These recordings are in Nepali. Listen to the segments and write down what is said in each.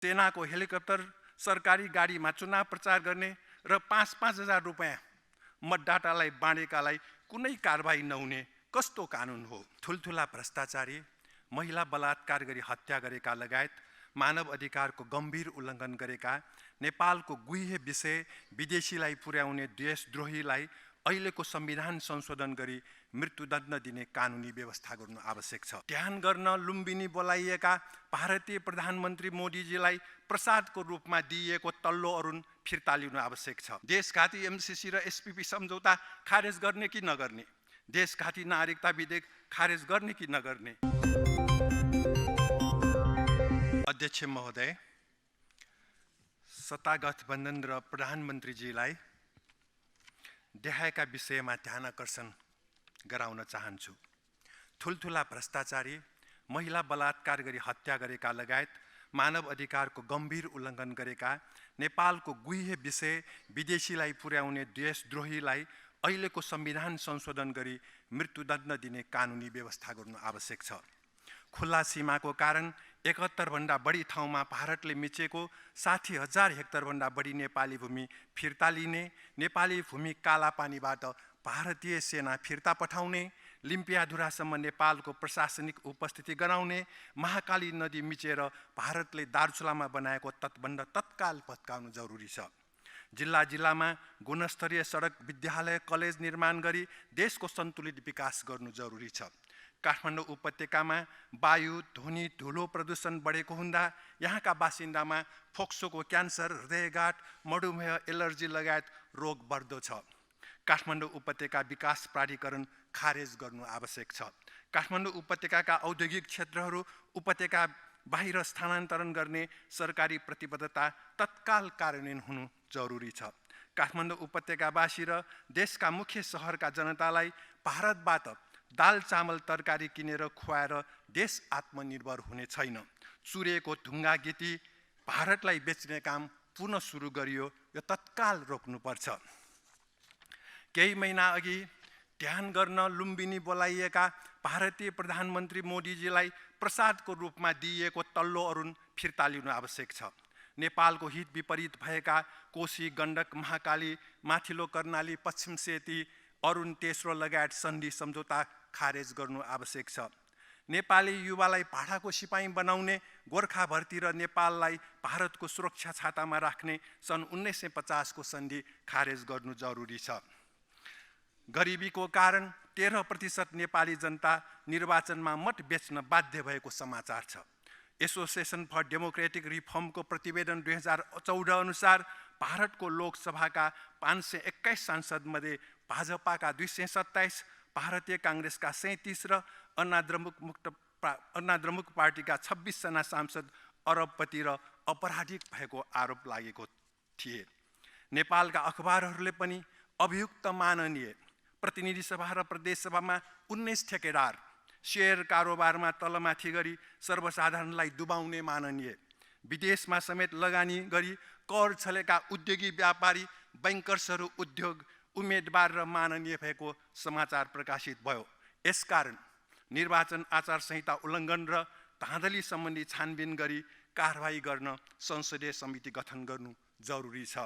सेनाको हेलिकप्टर सरकारी गाडीमा चुनाव प्रचार गर्ने र 5-5 हजार रुपैयाँ मतदातालाई बाँडेकालाई कुनै कारबाही नहुने कस्तो कानुन हो? ठुलठुला भ्रष्टाचारी, महिला बलात्कार गरी हत्या गरेका लगायत मानव अधिकारको गम्भीर उल्लङ्घन गरेका नेपालको गुह्य विषय विदेशीलाई पुर्याउने देशद्रोहीलाई अहिलेको संविधान संशोधन गरी मृत्युदण्ड दिने कानुनी व्यवस्था गर्नु आवश्यक छ। ध्यान गर्न लुम्बिनी बोलाइएका भारतीय प्रधानमन्त्री मोदीजीलाई प्रसादको रूपमा दिइएको तल्लो अरुण फिर्ता लिनु आवश्यक छ। देशघाती एमसीसी र एसपीपी सम्झौता खारेज गर्ने कि नगर्ने? देशघाती नागरिकता विधेयक खारेज गर्ने कि नगर्ने? अध्यक्ष महोदय, सत्ता गठबन्धन र प्रधानमन्त्रीजीलाई देखाएका विषयमा ध्यान आकर्षण गराउन चाहन्छु। ठुलठुला भ्रष्टाचारी, महिला बलात्कार गरी हत्या गरेका लगायत मानव अधिकारको गम्भीर उल्लङ्घन गरेका नेपालको गुह्य विषय विदेशीलाई पुर्याउने देशद्रोहीलाई अहिलेको संविधान संशोधन गरी मृत्युदण्ड दिने कानुनी व्यवस्था गर्नु आवश्यक छ। खुल्ला सीमाको कारण 71 भन्दा बढी ठाउँमा भारतले मिचेको 60,000 हेक्टरभन्दा बढी नेपाली भूमि फिर्ता लिने, नेपाली भूमि कालापानीबाट भारतीय सेना फिर्ता पठाउने, लिम्पियाधुरासम्म नेपालको प्रशासनिक उपस्थिति गराउने, महाकाली नदी मिचेर भारतले दार्चुलामा बनाएको तटबन्ध तत्काल भत्काउनु जरुरी छ। जिल्ला जिल्लामा गुणस्तरीय सडक, विद्यालय, कलेज निर्माण गरी देशको सन्तुलित विकास गर्नु जरुरी छ। काठमाडौँ उपत्यकामा वायु, ध्वनि, धुलो प्रदूषण बढेको हुँदा यहाँका बासिन्दामा फोक्सोको क्यान्सर, हृदयघात, मधुमेह, एलर्जी लगायत रोग बढ्दो छ। काठमाडौँ उपत्यका विकास प्राधिकरण खारेज गर्नु आवश्यक छ। काठमाडौँ उपत्यकाका औद्योगिक क्षेत्रहरू उपत्यका बाहिर स्थानान्तरण गर्ने सरकारी प्रतिबद्धता तत्काल कार्यान्वयन हुनु जरुरी छ। काठमाडौँ उपत्यकावासी र देशका मुख्य सहरका जनतालाई भारतबाट दाल, चामल, तरकारी किनेर खुवाएर देश आत्मनिर्भर हुने छैन। चुरेको ढुङ्गा गिटी भारतलाई बेच्ने काम पुनः सुरु गरियो, यो तत्काल रोक्नुपर्छ। केही महिना अघि ध्यान गर्न लुम्बिनी बोलाइएका भारतीय प्रधानमन्त्री मोदीजीलाई प्रसादको रूपमा दिइएको तल्लो अरुण फिर्ता लिनु आवश्यक छ। नेपालको हित विपरीत भएका कोशी, गण्डक, महाकाली, माथिल्लो कर्णाली, पश्चिम सेती, अरुण तेस्रो लगायत सन्धि सम्झौता खारेज गर्नु आवश्यक छ। नेपाली युवालाई भाडाको सिपाही बनाउने, गोर्खा भर्ती र नेपाललाई भारतको सुरक्षा छातामा राख्ने सन् 1950 को सन्धि खारेज गर्नु जरुरी छ। गरिबीको कारण 13% नेपाली जनता निर्वाचनमा मत बेच्न बाध्य भएको समाचार छ। एसोसिएसन फर डेमोक्रेटिक रिफर्मको प्रतिवेदन 2014 अनुसार भारतको लोकसभाका 521 सांसदमध्ये भाजपाका 227, भारतीय काङ्ग्रेसका 37 र अन्ना द्रमुक पार्टीका 26 जना सांसद अरबपति र अपराधिक भएको आरोप लागेको थिए। नेपालका अखबारहरूले पनि अभियुक्त माननीय प्रतिनिधि सभा र प्रदेश सभामा 19 ठेकेदार शेयर कारोबारमा तलमाथि गरी सर्वसाधारणलाई डुबाउने माननीय, विदेशमा समेत लगानी गरी कर छलेका उद्योगी व्यापारी, बैंकर्सहरू, उद्योग उम्मेदवार र माननीय भएको समाचार प्रकाशित भयो। यसकारण निर्वाचन आचार संहिता उल्लङ्घन र धाँधली सम्बन्धी छानबिन गरी कारबाही गर्न संसदीय समिति गठन गर्नु जरुरी छ।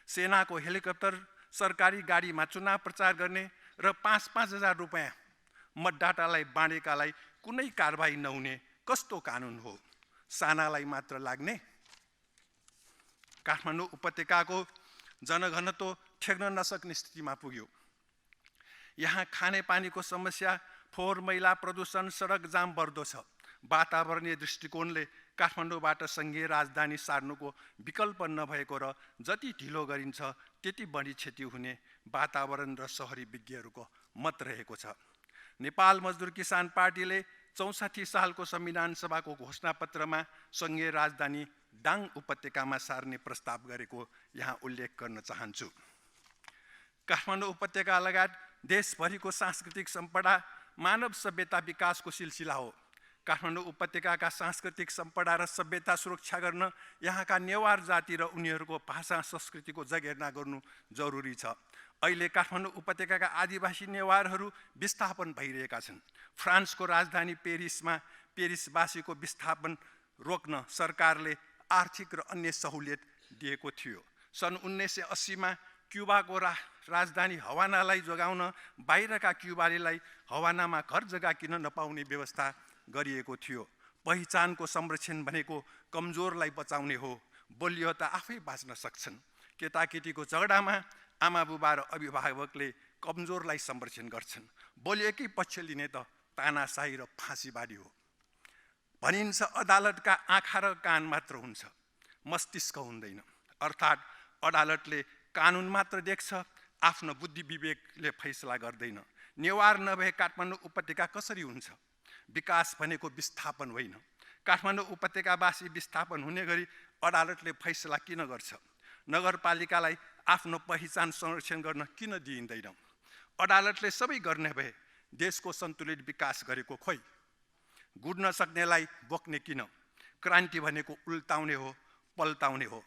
सेनाको हेलिकप्टर सरकारी गाडीमा चुनाव प्रचार गर्ने र 5-5 हजार रुपैयाँ मतदातालाई बाँडेकालाई कुनै कारबाही नहुने कस्तो कानुन हो? सानालाई मात्र लाग्ने? काठमाडौँ उपत्यकाको जनघनत्व ठेक्न नसक्ने स्थितिमा पुग्यो। यहाँ खानेपानीको समस्या, फोहोर मैला, प्रदूषण, सडक जाम बढ्दो छ। वातावरणीय दृष्टिकोणले काठमाडौँबाट सङ्घीय राजधानी सार्नुको विकल्प नभएको र जति ढिलो गरिन्छ त्यति बढी क्षति हुने वातावरण र सहरी विज्ञहरूको मत रहेको छ। नेपाल मजदुर किसान पार्टीले 64 सालको संविधान सभाको घोषणापत्रमा सङ्घीय राजधानी दाङ उपत्यकामा सार्ने प्रस्ताव गरेको यहाँ उल्लेख गर्न चाहन्छु। काठमाडौँ उपत्यका लगायत देशभरिको सांस्कृतिक सम्पदा मानव सभ्यता विकासको सिलसिला हो। काठमाडौँ उपत्यकाका सांस्कृतिक सम्पदा र सभ्यता सुरक्षा गर्न यहाँका नेवार जाति र उनीहरूको भाषा संस्कृतिको जगेर्ना गर्नु जरुरी छ। अहिले काठमाडौँ उपत्यकाका आदिवासी नेवारहरू विस्थापन भइरहेका छन्। फ्रान्सको राजधानी पेरिसमा पेरिसवासीको विस्थापन रोक्न सरकारले आर्थिक र अन्य सहुलियत दिएको थियो। सन् 1980 मा क्युबाको राजधानी हवानालाई जोगाउन बाहिरका क्युबालीलाई हवानामा घर जग्गा किन्न नपाउने व्यवस्था गरिएको थियो। पहिचानको संरक्षण भनेको कमजोरलाई बचाउने हो, बलियो त आफै बाँच्न सक्छन्। केटाकेटीको झगडामा आमा बुबा र अभिभावकले कमजोरलाई संरक्षण गर्छन्, बलियोकै पक्ष लिने त तानाशाही र फाँसीबारी हो। भनिन्छ अदालतका आँखा र कान मात्र हुन्छ, मस्तिष्क हुँदैन। अर्थात् अदालतले कानुन मात्र देख्छ, आफ्नो बुद्धि विवेकले फैसला गर्दैन। नेवार नभए काठमाडौँ उपत्यका कसरी हुन्छ? विकास भनेको विस्थापन होइन। काठमाडौँ उपत्यकावासी विस्थापन हुने गरी अदालतले फैसला किन गर्छ? नगरपालिकालाई आफ्नो पहिचान संरक्षण गर्न किन दिइँदैन? अदालतले सबै गर्ने भए देशको सन्तुलित विकास गरेको खोइ? गुड्न सक्नेलाई बोक्ने किन? क्रान्ति भनेको उल्टाउने हो, पल्टाउने हो।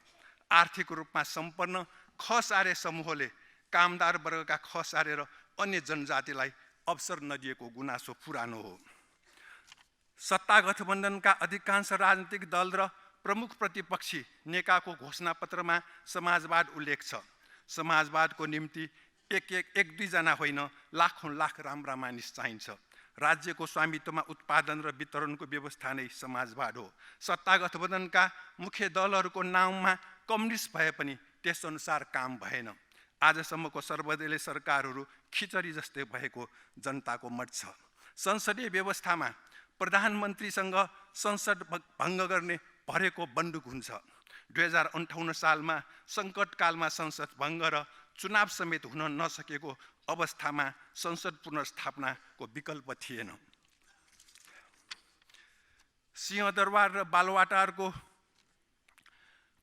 आर्थिक रूपमा सम्पन्न खसारे समूहले कामदार वर्गका खसारे र अन्य जनजातिलाई अवसर नदिएको गुनासो पुरानो हो। सत्ता गठबन्धनका अधिकांश राजनीतिक दल र प्रमुख प्रतिपक्षी नेकाको घोषणापत्रमा समाजवाद उल्लेख छ। समाजवादको निम्ति एक दुई जना होइन, लाखौं लाख राम्रा मानिस चाहिन्छ। राज्यको स्वामित्वमा उत्पादन र वितरणको व्यवस्था नै समाजवाद हो। सत्ता गठबन्धनका मुख्य दलहरूको नाममा कम्युनिस्ट भए पनि त्यसअनुसार काम भएन। आजसम्मको सर्वदलीय सरकारहरू खिचडी जस्तै भएको जनताको मत छ। संसदीय व्यवस्थामा प्रधानमन्त्रीसँग संसद भङ्ग गर्ने भरेको बन्दुक हुन्छ। 2058 सालमा सङ्कटकालमा संसद भङ्ग र चुनाव समेत हुन नसकेको अवस्थामा संसद पुनर्स्थापनाको विकल्प थिएन। सिंहदरबार र बालुवाटारको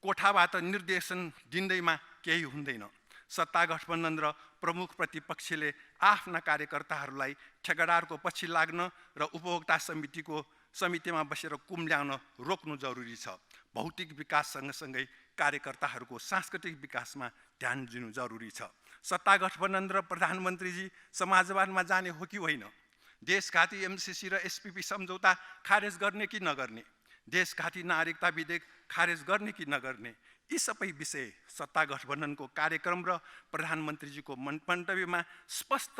कोठाबाट निर्देशन दिँदैमा केही हुँदैन। सत्ता गठबन्धन र प्रमुख प्रतिपक्षले आफ्ना कार्यकर्ताहरूलाई ठेकेदारको पछि लाग्न र उपभोक्ता समितिमा बसेर कुम्ल्याउन रोक्नु जरुरी छ। भौतिक विकास सँगसँगै कार्यकर्ताहरूको सांस्कृतिक विकासमा ध्यान दिनु जरुरी छ। सत्ता गठबन्धन र प्रधानमन्त्रीजी समाजवादमा जाने हो कि होइन? देशघाती एमसीसी र एसपीपी सम्झौता खारेज गर्ने कि नगर्ने? देशघाती नागरिकता विधेयक खारेज गर्ने कि नगर्ने? यी सबै विषय सत्ता गठबन्धनको कार्यक्रम र प्रधानमन्त्रीजीको मन्तव्यमा स्पष्ट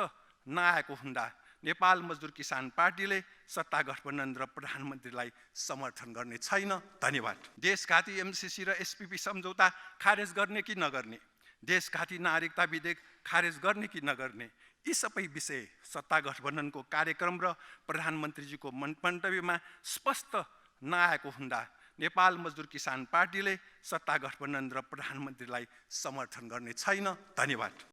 नआएको हुँदा नेपाल मजदुर किसान पार्टीले सत्ता गठबन्धन र प्रधानमन्त्रीलाई समर्थन गर्ने छैन। धन्यवाद। देशघाती एमसीसी र एसपीपी सम्झौता खारेज गर्ने कि नगर्ने? देशघाती नागरिकता विधेयक खारेज गर्ने कि नगर्ने? यी सबै विषय सत्ता गठबन्धनको कार्यक्रम र प्रधानमन्त्रीजीको मन्तव्यमा स्पष्ट नआएको हुँदा नेपाल मजदुर किसान पार्टीले सत्ता गठबन्धन र प्रधानमन्त्रीलाई समर्थन गर्ने छैन। धन्यवाद।